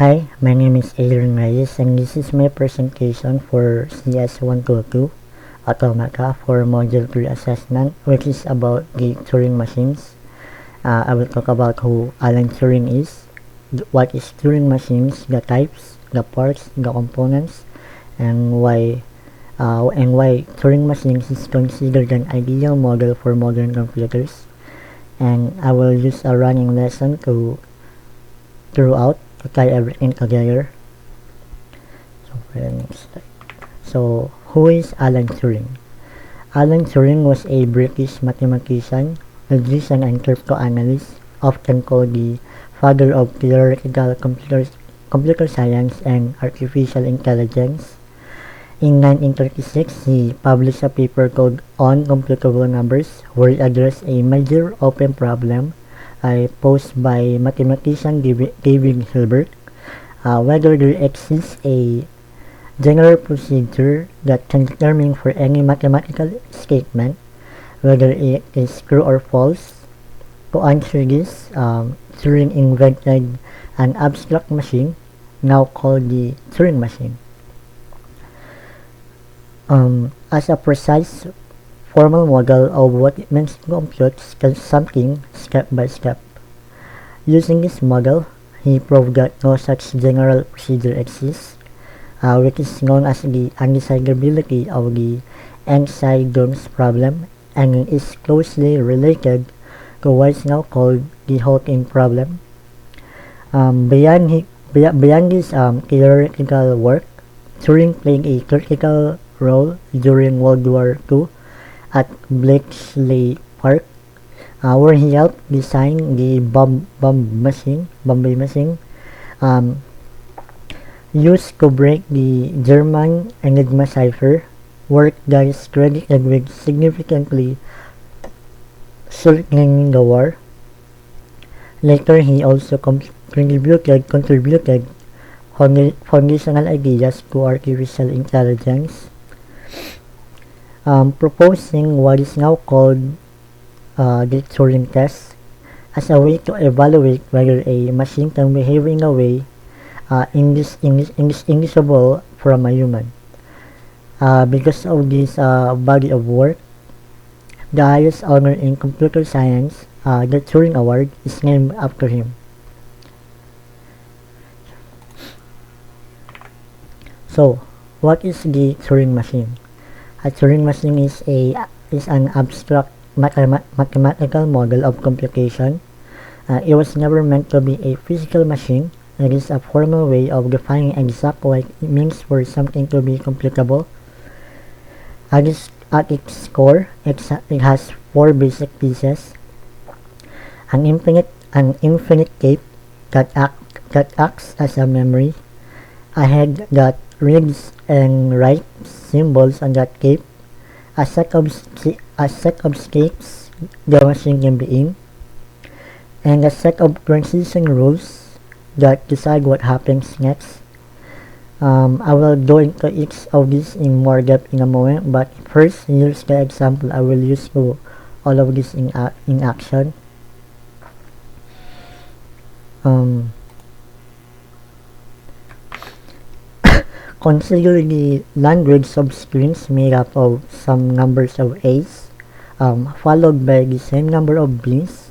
Hi, my name is Aaron Reyes and this is my presentation for CS122 Automata for Module 3 Assessment, which is about the Turing machines. I will talk about who Alan Turing is, what is Turing machines, the types, the parts, the components, and why Turing machines is considered an ideal model for modern computers. And I will use a running lesson throughout to tie everything together. So who is Alan Turing? Alan Turing was a British mathematician, logician and cryptanalyst, often called the father of theoretical computer science and artificial intelligence. In 1936, he published a paper called On Computable Numbers, where he addressed a major open problem posed by mathematician David Hilbert, whether there exists a general procedure that can determine for any mathematical statement whether it is true or false. To answer this, Turing invented an abstract machine, now called the Turing machine, as a precise formal model of what it means to compute something step by step. Using this model, he proved that no such general procedure exists, which is known as the undecidability of the Einstein-Jones problem, and is closely related to what is now called the Hawking problem. Beyond this theoretical work, Turing played a critical role during World War II at Bletchley Park, where he helped design the Bombay machine, used to break the German Enigma cipher, work that is credited with significantly shortening the war. Later, he also contributed foundational ideas to artificial intelligence, proposing what is now called the Turing test as a way to evaluate whether a machine can behave in a way indistinguishable from a human. Because of this body of work, the highest honor in computer science, the Turing Award, is named after him. So, what is the Turing machine? A Turing machine is an abstract mathematical model of computation. It was never meant to be a physical machine. It is a formal way of defining exactly what it means for something to be computable. At its core, it has four basic pieces: an infinite cape that acts as a memory, a head that reads and writes symbols on that cape, a set of states the machine can be in, and a set of transition rules that decide what happens next. I will go into each of these in more depth in a moment, but first, here's the example I will use to all of this in action. Consider the language substrings made up of some numbers of A's, followed by the same number of B's,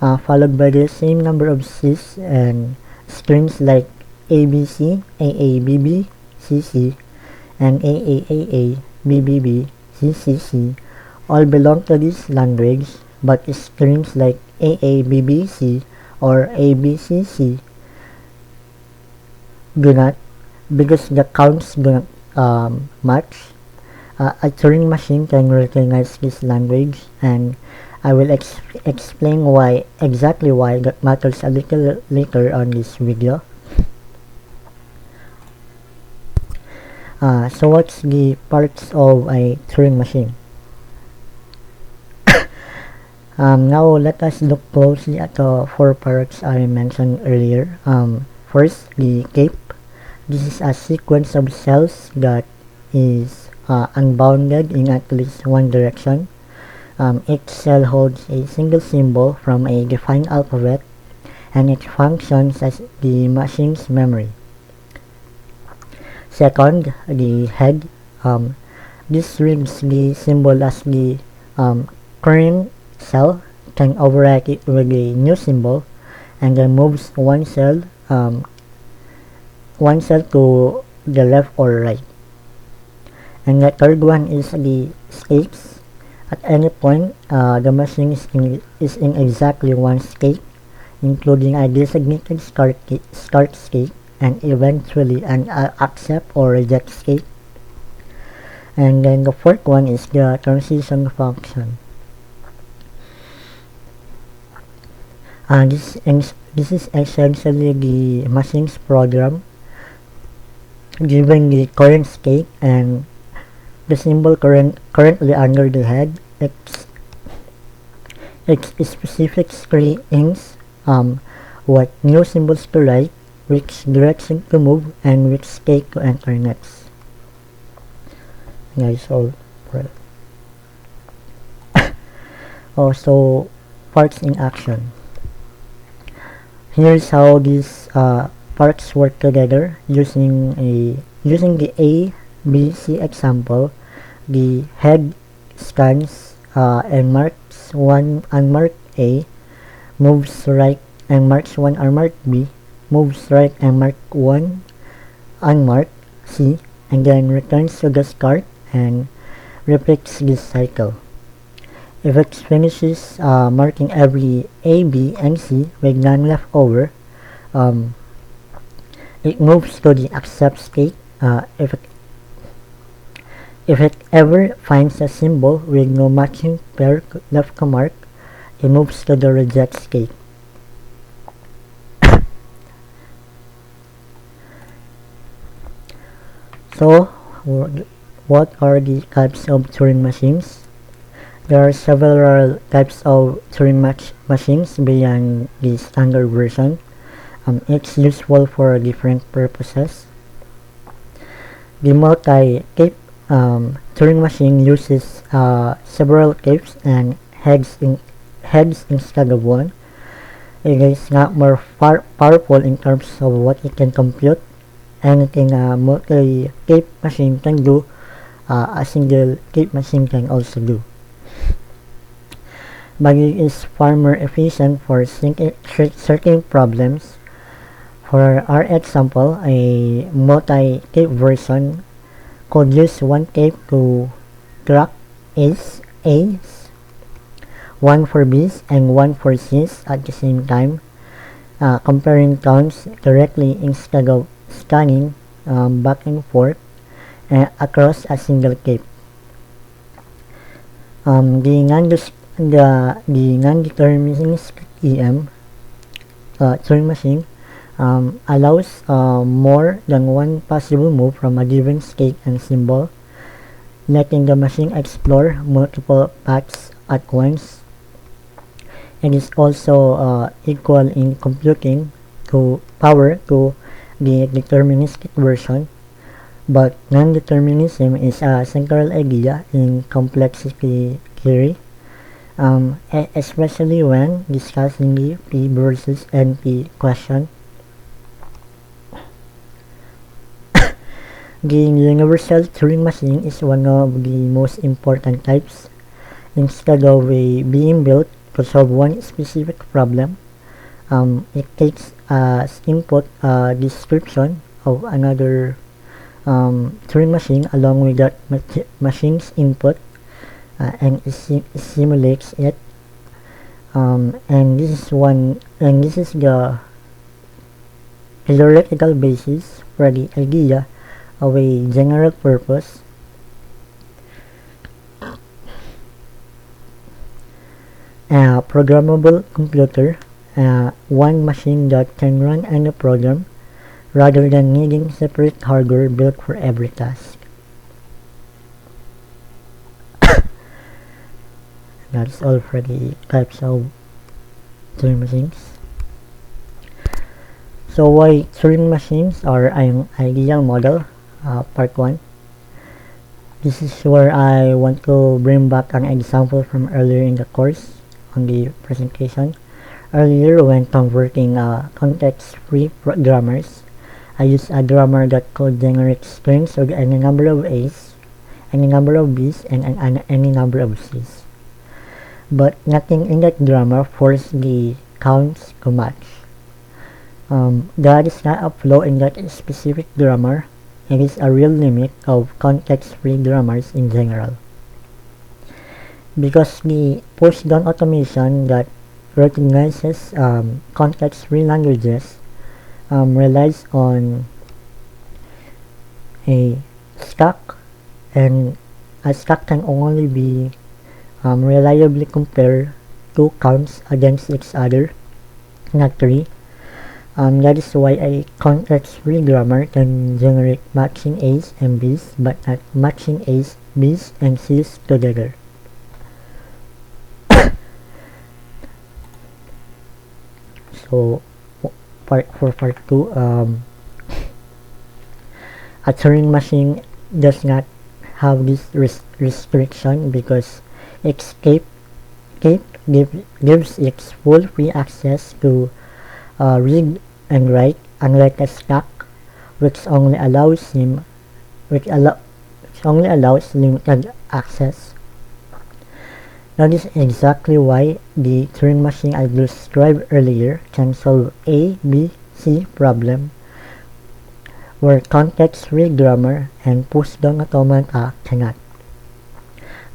followed by the same number of C's, and strings like ABC, AABB, CC, and AAAA, BBB, CCC all belong to this language, but strings like AABBC or ABCC do not, because the counts do not match. A Turing machine can recognize this language, and I will explain exactly why that matters a little later on this video. So what's the parts of a Turing machine? Now let us look closely at the four parts I mentioned earlier. First, the cape. This is a sequence of cells that is unbounded in at least one direction. Each cell holds a single symbol from a defined alphabet, and it functions as the machine's memory. Second, the head. This reads the symbol as the current cell, can overwrite it with a new symbol, and then moves one cell to the left or right. And the third one is the states. At any point, the machine is in exactly one state, including a designated start state and eventually an accept or reject state. And then the fourth one is the transition function. This is essentially the machine's program given the current state and the symbol currently under the head. Its specific screens what new symbols to write, which direction to move, and which state to enter next. Guys, all right. Also, parts in action. Here's how these parts work together using the A, B, C example. The head scans and marks one unmarked A, moves right and marks one unmarked B, moves right and marks one unmarked C, and then returns to the start and repeats this cycle. If it finishes marking every A, B, and C with none left over, it moves to the accept state. If it ever finds a symbol with no matching pair left to mark, it moves to the reject state. So, what are the types of Turing machines? There are several types of Turing machines beyond the standard version. It's useful for different purposes. The multi-cape Turing machine uses several capes and heads instead of one. It is not more powerful in terms of what it can compute. Anything a multi-cape machine can do, a single cape machine can also do. But it is far more efficient for certain problems. For our example, a multi-cape version could use one cape to crack A's, one for B's and one for C's at the same time, comparing counts directly instead of scanning back and forth across a single cape. The non-deterministic EM Turing machine allows more than one possible move from a given state and symbol, letting the machine explore multiple paths at once. It is also equal in computing power to the deterministic version, but non-determinism is a central idea in complexity theory, especially when discussing the P versus NP question. The universal Turing machine is one of the most important types. Instead of being built to solve one specific problem, it takes as input a description of another Turing machine along with that machine's input, and simulates it. And this is the theoretical basis for the idea of a general purpose programmable computer, one machine that can run any program rather than needing separate hardware built for every task. That's all for the types of Turing machines. So why Turing machines are an ideal model? Part 1. This is where I want to bring back an example from earlier in the course on the presentation. Earlier, when converting context-free grammars, I used a grammar that could generate strings with any number of A's, any number of B's, and any number of C's. But nothing in that grammar forced the counts to match. That is not a flaw in that specific grammar. It is a real limit of context-free grammars in general. Because the push-down automation that recognizes context-free languages relies on a stack, and a stack can only be reliably compare two counts against each other, not three. That is why a context-free grammar can generate matching A's and B's, but not matching A's, B's, and C's together. So, for part 2, a Turing machine does not have this restriction because escape gives it full free access to read and write, unlike a stack, which only allows limited access. That is exactly why the Turing machine I described earlier can solve A, B, C problem, where context-free grammar and push-down automata cannot,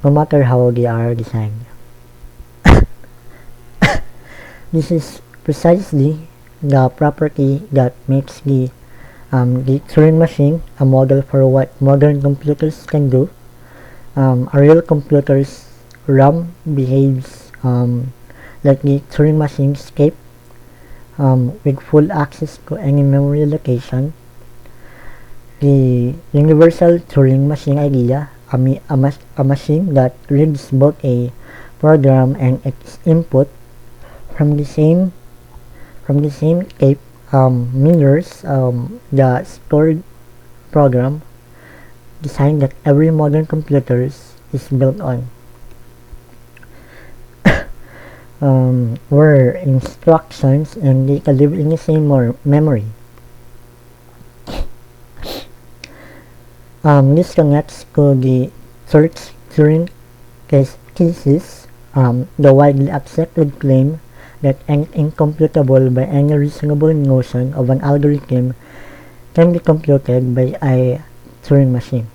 no matter how they are designed. This is precisely the property that makes the Turing machine a model for what modern computers can do. A real computer's RAM behaves like the Turing machine escape with full access to any memory location. The universal Turing machine idea, a machine that reads both a program and its input from the same tape, mirrors the stored program design that every modern computer is built on, where instructions and data live in the same memory. This connects to the search Turing thesis, the widely accepted claim that incomputable by any reasonable notion of an algorithm can be computed by a Turing machine.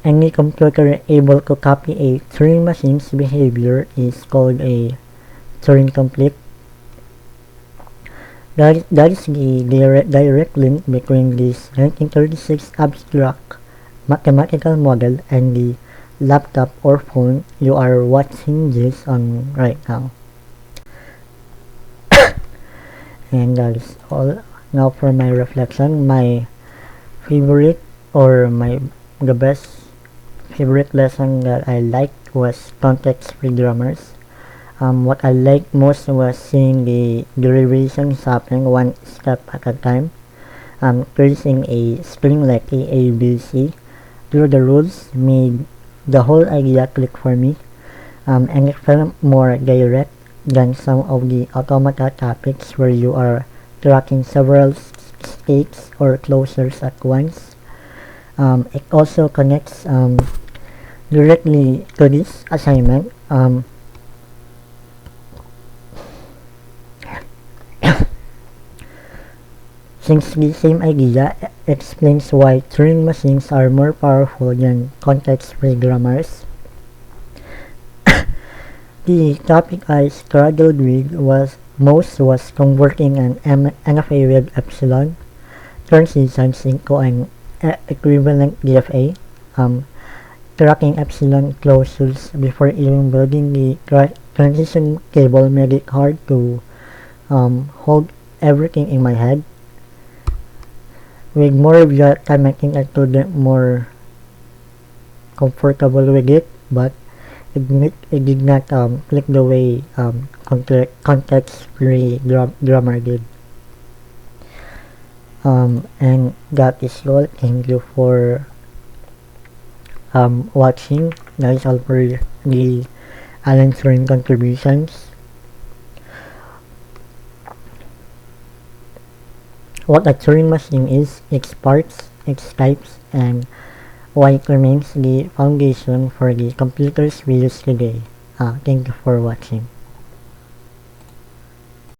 Any computer able to copy a Turing machine's behavior is called a Turing complete. That is the direct link between this 1936 abstract mathematical model and the laptop or phone you are watching this on right now. And that is all. Now for my reflection, my favorite or the best favorite lesson that I liked was context-free grammars. What I liked most was seeing the derivations happening one step at a time. Tracing a string like A, B, C through the rules made the whole idea click for me, and it felt more direct than some of the automata topics where you are tracking several states or closures at once. It also connects directly to this assignment. Since the same idea explains why Turing machines are more powerful than context-free grammars. The topic I struggled with was converting an NFA with epsilon transitions into an equivalent DFA, tracking epsilon closures before even building the transition cable made it hard to hold everything in my head. With more of your time, I think I could get more comfortable with it, but it did not click the way context-free grammar did. And that is all. Thank you for watching. That is all for the Alan Turing contributions. What a Turing machine is, its parts, its types, and why it remains the foundation for the computers we use today. Thank you for watching.